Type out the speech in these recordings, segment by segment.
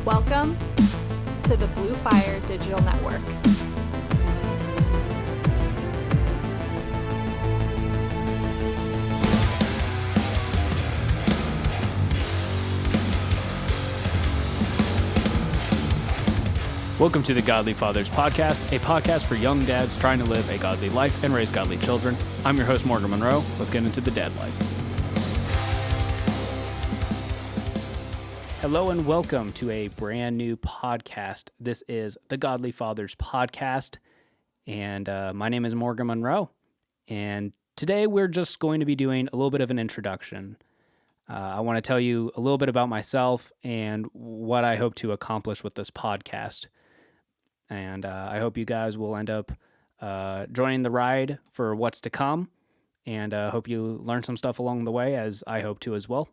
Welcome to the Blue Fire Digital Network. Welcome to the Godly Fathers Podcast, a podcast for young dads trying to live a godly life and raise godly children. I'm your host, Morgan Monroe. Let's get into the dad life. Hello and welcome to a brand new podcast. This is the Godly Fathers Podcast, and my name is Morgan Monroe. And today we're just going to be doing a little bit of an introduction. I want to tell you a little bit about myself and what I hope to accomplish with this podcast. And I hope you guys will end up joining the ride for what's to come, and hope you learn some stuff along the way, as I hope to as well.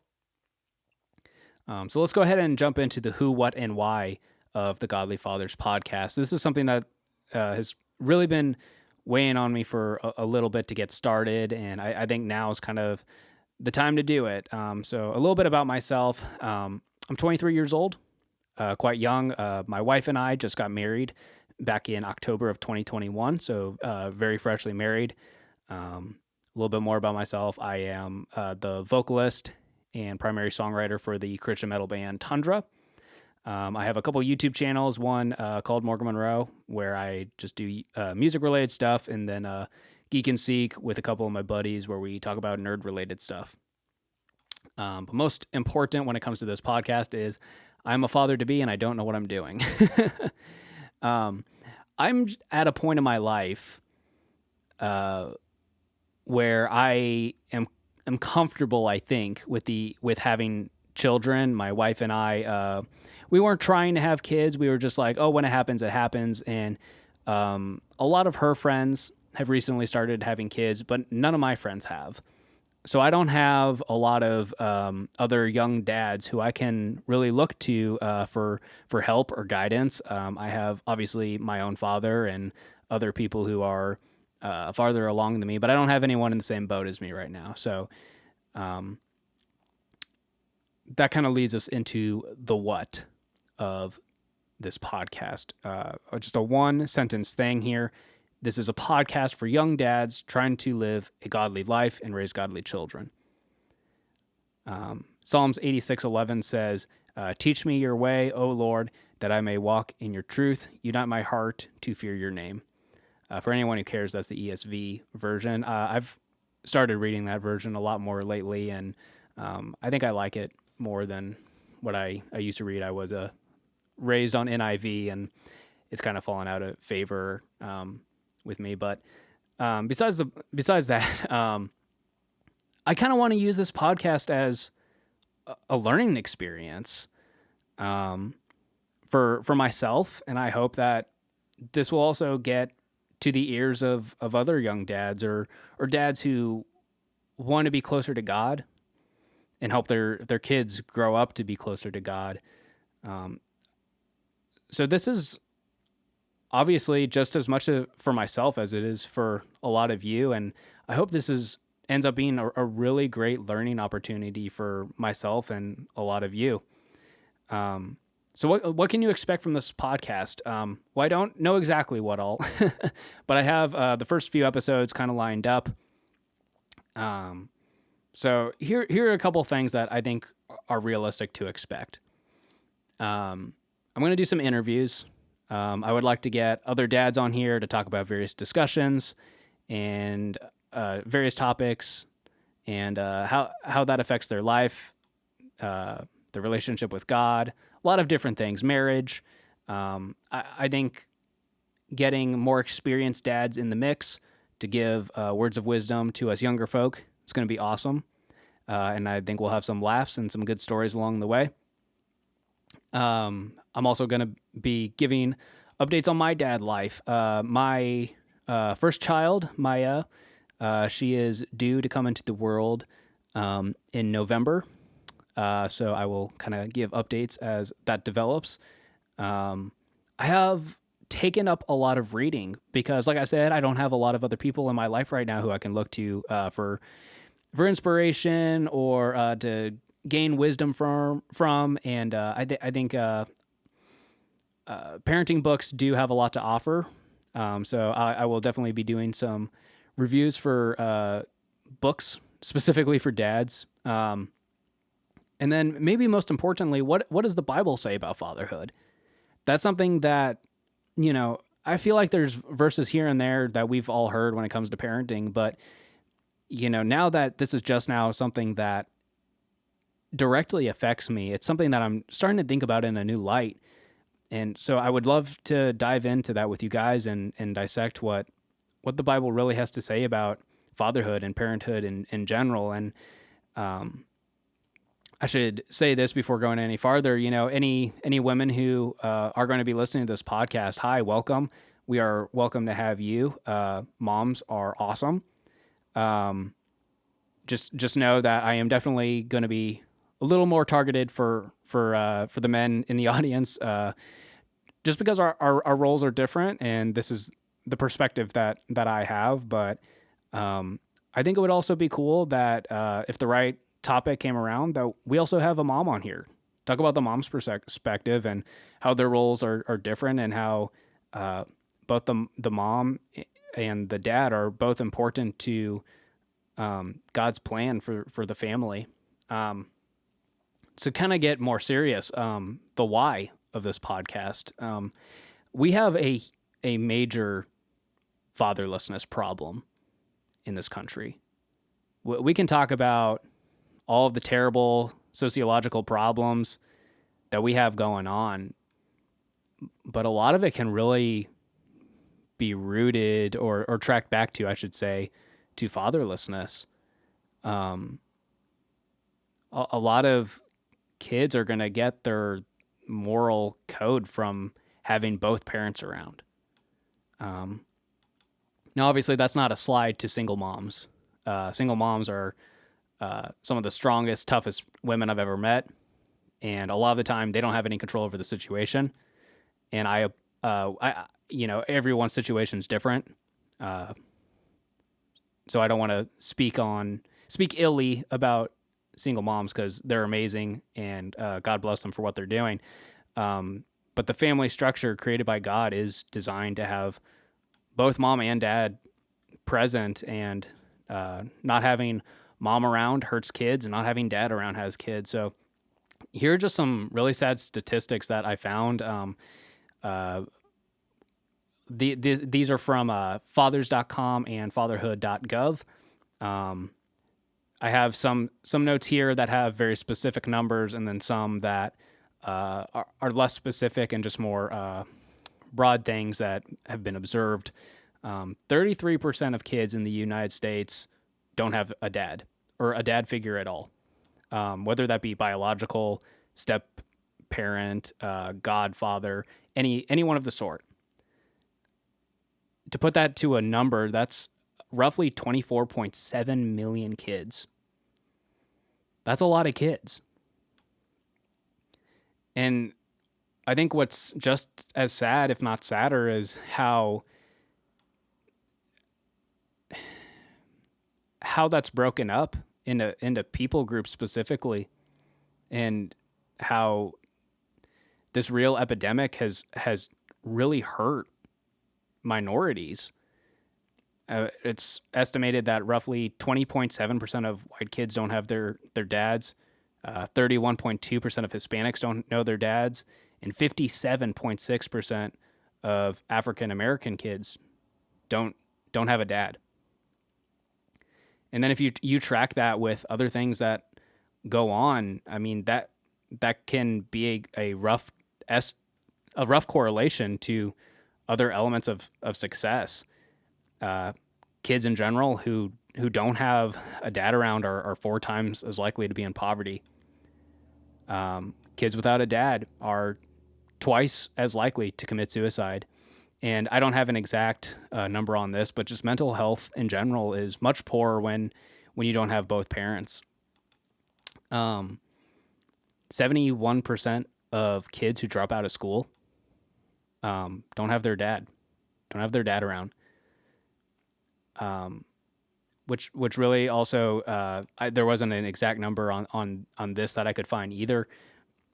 So let's go ahead and jump into the who, what, and why of the Godly Fathers Podcast. This is something that has really been weighing on me for a little bit to get started, and I think now is kind of the time to do it. So a little bit about myself. I'm 23 years old. Quite young. My wife and I just got married back in October of 2021, so very freshly married. A little bit more about myself. I am the vocalist and primary songwriter for the Christian metal band Tundra. I have a couple YouTube channels, one called Morgan Monroe, where I just do music-related stuff, and then Geek and Seek with a couple of my buddies, where we talk about nerd-related stuff. But most important when it comes to this podcast is I'm a father-to-be, and I don't know what I'm doing. I'm at a point in my life where I am comfortable, I think, with having children. My wife and I, we weren't trying to have kids. We were just like, oh, when it happens, it happens. And a lot of her friends have recently started having kids, but none of my friends have. So I don't have a lot of other young dads who I can really look to for help or guidance. I have obviously my own father and other people who are farther along than me, but I don't have anyone in the same boat as me right now. So that kind of leads us into the what of this podcast. Just a one sentence thing here. This is a podcast for young dads trying to live a godly life and raise godly children. Psalms 86:11 says, "Teach me your way, O Lord, that I may walk in your truth. Unite my heart to fear your name." For anyone who cares, that's the ESV version. I've started reading that version a lot more lately, and I think I like it more than what I used to read. I was raised on NIV, and it's kind of fallen out of favor with me. But besides that, I kind of want to use this podcast as a learning experience for myself, and I hope that this will also get to the ears of other young dads or dads who want to be closer to God and help their kids grow up to be closer to God. So this is obviously just as much for myself as it is for a lot of you, and I hope this ends up being a really great learning opportunity for myself and a lot of you. So what can you expect from this podcast? Well, I don't know exactly what all, but I have the first few episodes kind of lined up. So here are a couple things that I think are realistic to expect. I'm going to do some interviews. I would like to get other dads on here to talk about various discussions and various topics and how that affects their life, their relationship with God, a lot of different things, marriage. I think getting more experienced dads in the mix to give words of wisdom to us younger folk is going to be awesome. And I think we'll have some laughs and some good stories along the way. I'm also going to be giving updates on my dad life. My first child, Maya, she is due to come into the world in November. So I will kind of give updates as that develops. I have taken up a lot of reading because, like I said, I don't have a lot of other people in my life right now who I can look to for inspiration or to gain wisdom from. And I think parenting books do have a lot to offer. So I will definitely be doing some reviews for books specifically for dads. And then maybe most importantly, what does the Bible say about fatherhood? That's something that, I feel like there's verses here and there that we've all heard when it comes to parenting, but now that this is just now something that directly affects me, it's something that I'm starting to think about in a new light. And so I would love to dive into that with you guys and dissect what the Bible really has to say about fatherhood and parenthood in general. And I should say this before going any farther. Any women who are going to be listening to this podcast, hi, welcome. We are welcome to have you. Moms are awesome. Just know that I am definitely going to be a little more targeted for the men in the audience, just because our roles are different, and this is the perspective that I have. But I think it would also be cool that if the right topic came around, that we also have a mom on here. Talk about the mom's perspective and how their roles are different, and how both the mom and the dad are both important to God's plan for the family. To kind of get more serious, the why of this podcast, we have a major fatherlessness problem in this country. We can talk about all of the terrible sociological problems that we have going on, but a lot of it can really be rooted or tracked back to, I should say, to fatherlessness. A lot of kids are going to get their moral code from having both parents around. Now, obviously, that's not a slide to single moms. Single moms are some of the strongest, toughest women I've ever met, and a lot of the time they don't have any control over the situation. And I everyone's situation is different, so I don't want to speak illy about single moms, because they're amazing and God bless them for what they're doing. But the family structure created by God is designed to have both mom and dad present, and not having mom around hurts kids, and not having dad around has kids. So here are just some really sad statistics that I found. These are from fathers.com and fatherhood.gov. I have some notes here that have very specific numbers, and then some that are less specific and just more broad things that have been observed. 33% of kids in the United States don't have a dad or a dad figure at all, whether that be biological, step parent, godfather, any one of the sort. To put that to a number, that's roughly 24.7 million kids. That's a lot of kids. And I think what's just as sad, if not sadder, is how that's broken up into people groups specifically, and how this real epidemic has really hurt minorities. It's estimated that roughly 20.7% of white kids don't have their dads, 31.2% of Hispanics don't know their dads, and 57.6% of African American kids don't have a dad. And then if you track that with other things that go on, I mean that can be a rough correlation to other elements of success. Kids in general who don't have a dad around are 4 times as likely to be in poverty. Kids without a dad are twice as likely to commit suicide. And I don't have an exact number on this, but just mental health in general is much poorer when you don't have both parents. 71% of kids who drop out of school don't have their dad around. Which really also, there wasn't an exact number on this that I could find either.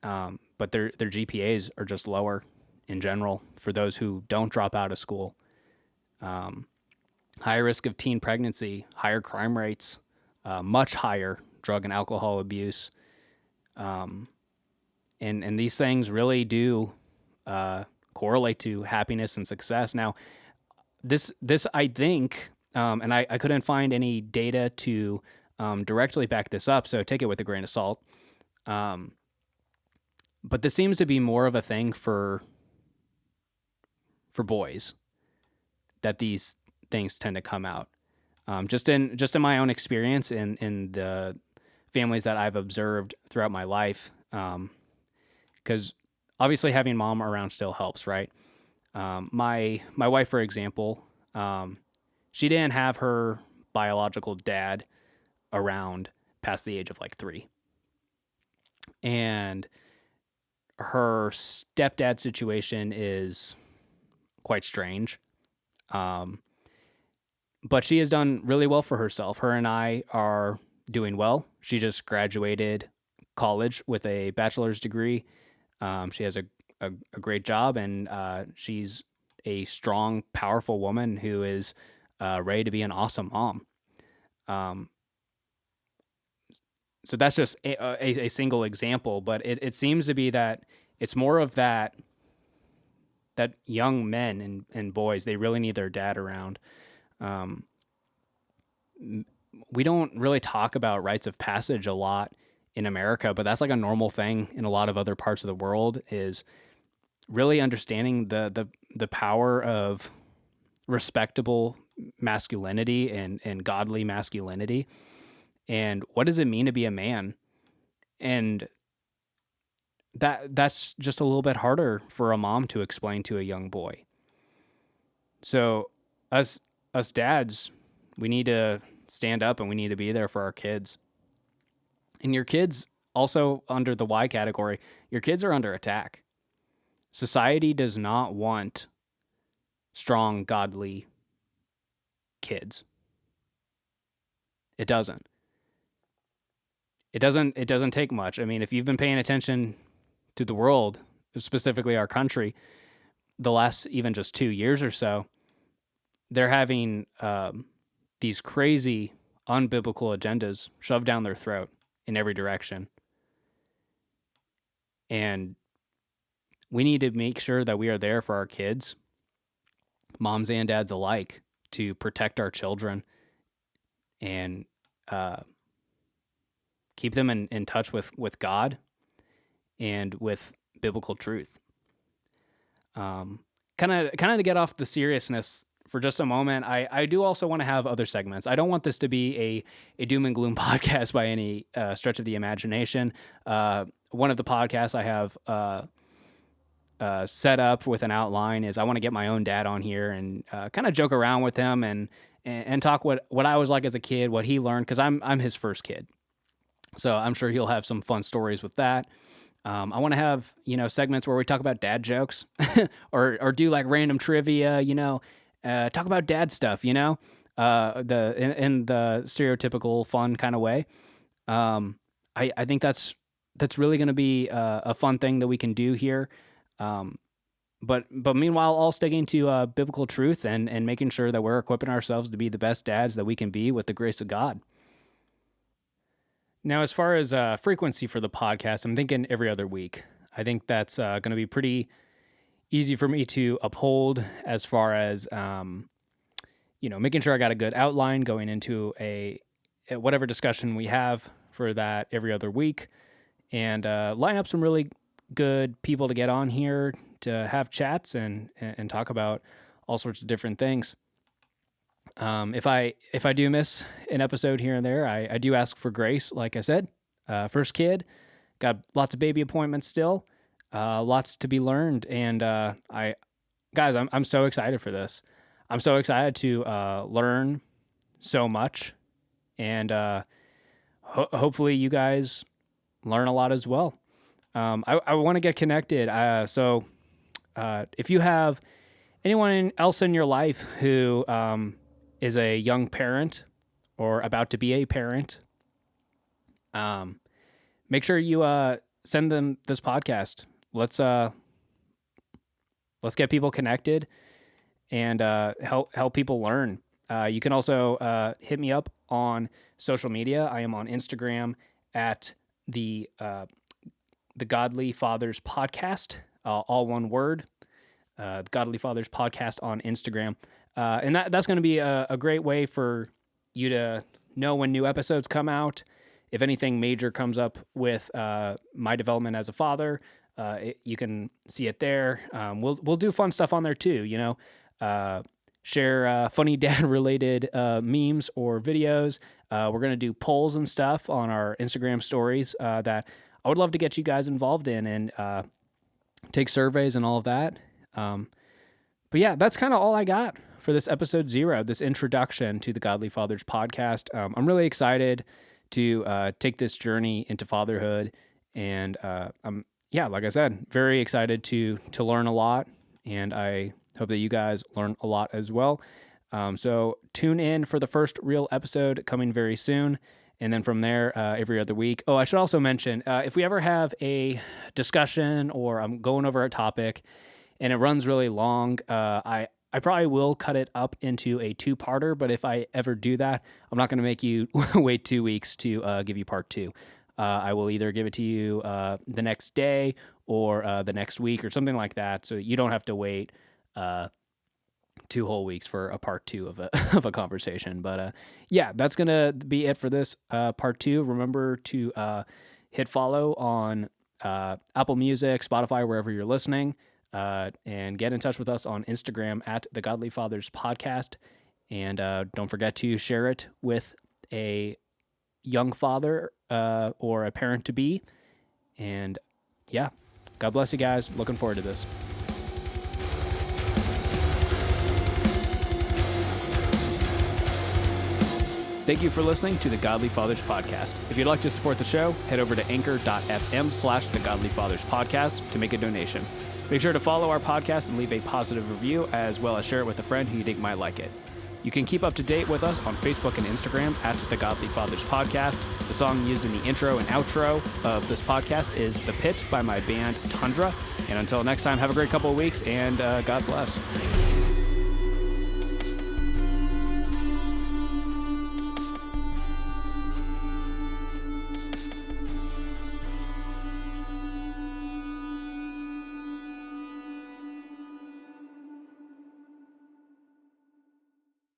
But their GPAs are just lower in general for those who don't drop out of school. Higher risk of teen pregnancy, higher crime rates, much higher drug and alcohol abuse. And these things really do correlate to happiness and success. Now, this I think, and I couldn't find any data to directly back this up, so take it with a grain of salt. But this seems to be more of a thing for boys, that these things tend to come out. Just in my own experience in the families that I've observed throughout my life, because obviously having mom around still helps, right? My wife, for example, she didn't have her biological dad around past the age of like 3. And her stepdad situation is quite strange. But she has done really well for herself. Her and I are doing well. She just graduated college with a bachelor's degree. She has a great job, and she's a strong, powerful woman who is ready to be an awesome mom. So that's just a single example, but it seems to be that it's more of that young men and boys, they really need their dad around. We don't really talk about rites of passage a lot in America, but that's like a normal thing in a lot of other parts of the world, is really understanding the power of respectable masculinity and godly masculinity. And what does it mean to be a man? And that's just a little bit harder for a mom to explain to a young boy. So us dads, we need to stand up and we need to be there for our kids. And your kids, also under the Y category, your kids are under attack. Society does not want strong, godly kids. It doesn't. It doesn't take much. I mean, if you've been paying attention to the world, specifically our country, the last even just 2 years or so, they're having these crazy, unbiblical agendas shoved down their throat in every direction. And we need to make sure that we are there for our kids, moms and dads alike, to protect our children and keep them in touch with God and with biblical truth. Kind of to get off the seriousness for just a moment, I do also want to have other segments. I don't want this to be a doom and gloom podcast by any stretch of the imagination. One of the podcasts I have set up with an outline is I want to get my own dad on here and kind of joke around with him and talk what I was like as a kid, what he learned, because I'm his first kid. So I'm sure he'll have some fun stories with that. I want to have, segments where we talk about dad jokes or do like random trivia, talk about dad stuff, in the stereotypical fun kind of way. I think that's really going to be a fun thing that we can do here. But meanwhile, all sticking to biblical truth and making sure that we're equipping ourselves to be the best dads that we can be with the grace of God. Now, as far as frequency for the podcast, I'm thinking every other week. I think that's going to be pretty easy for me to uphold as far as, making sure I got a good outline going into whatever discussion we have for that every other week, and line up some really good people to get on here to have chats and talk about all sorts of different things. If I do miss an episode here and there, I do ask for grace. Like I said, first kid, got lots of baby appointments still, lots to be learned, and I'm so excited for this. I'm so excited to learn so much, and hopefully you guys learn a lot as well. I want to get connected. So if you have anyone else in your life who is a young parent or about to be a parent, make sure you send them this podcast. Let's let's get people connected and help people learn. You can also hit me up on social media. I am on Instagram at the Godly Fathers Podcast, all one word. The Godly Fathers Podcast on Instagram, and that's going to be a great way for you to know when new episodes come out. If anything major comes up with my development as a father, you can see it there. We'll do fun stuff on there too. Share funny dad related memes or videos. We're gonna do polls and stuff on our Instagram stories that I would love to get you guys involved in, and take surveys and all of that. But yeah, that's kind of all I got for this episode 0, this introduction to the Godly Fathers Podcast. I'm really excited to take this journey into fatherhood, and like I said, very excited to learn a lot, and I hope that you guys learn a lot as well. So tune in for the first real episode coming very soon, and then from there, every other week. Oh, I should also mention, if we ever have a discussion or I'm going over a topic and it runs really long, I probably will cut it up into a 2-parter, but if I ever do that, I'm not going to make you wait 2 weeks to give you part 2. I will either give it to you the next day or the next week or something like that, so you don't have to wait 2 whole weeks for a part 2 of a conversation. But that's going to be it for this part 2. Remember to hit follow on Apple Music, Spotify, wherever you're listening. And get in touch with us on Instagram at the Godly Fathers Podcast. And don't forget to share it with a young father or a parent to be. And God bless you guys. Looking forward to this. Thank you for listening to the Godly Fathers Podcast. If you'd like to support the show, head over to anchor.fm/the Godly Fathers Podcast to make a donation. Make sure to follow our podcast and leave a positive review, as well as share it with a friend who you think might like it. You can keep up to date with us on Facebook and Instagram at the Godly Fathers Podcast. The song used in the intro and outro of this podcast is The Pit by my band Tundra. And until next time, have a great couple of weeks, and God bless.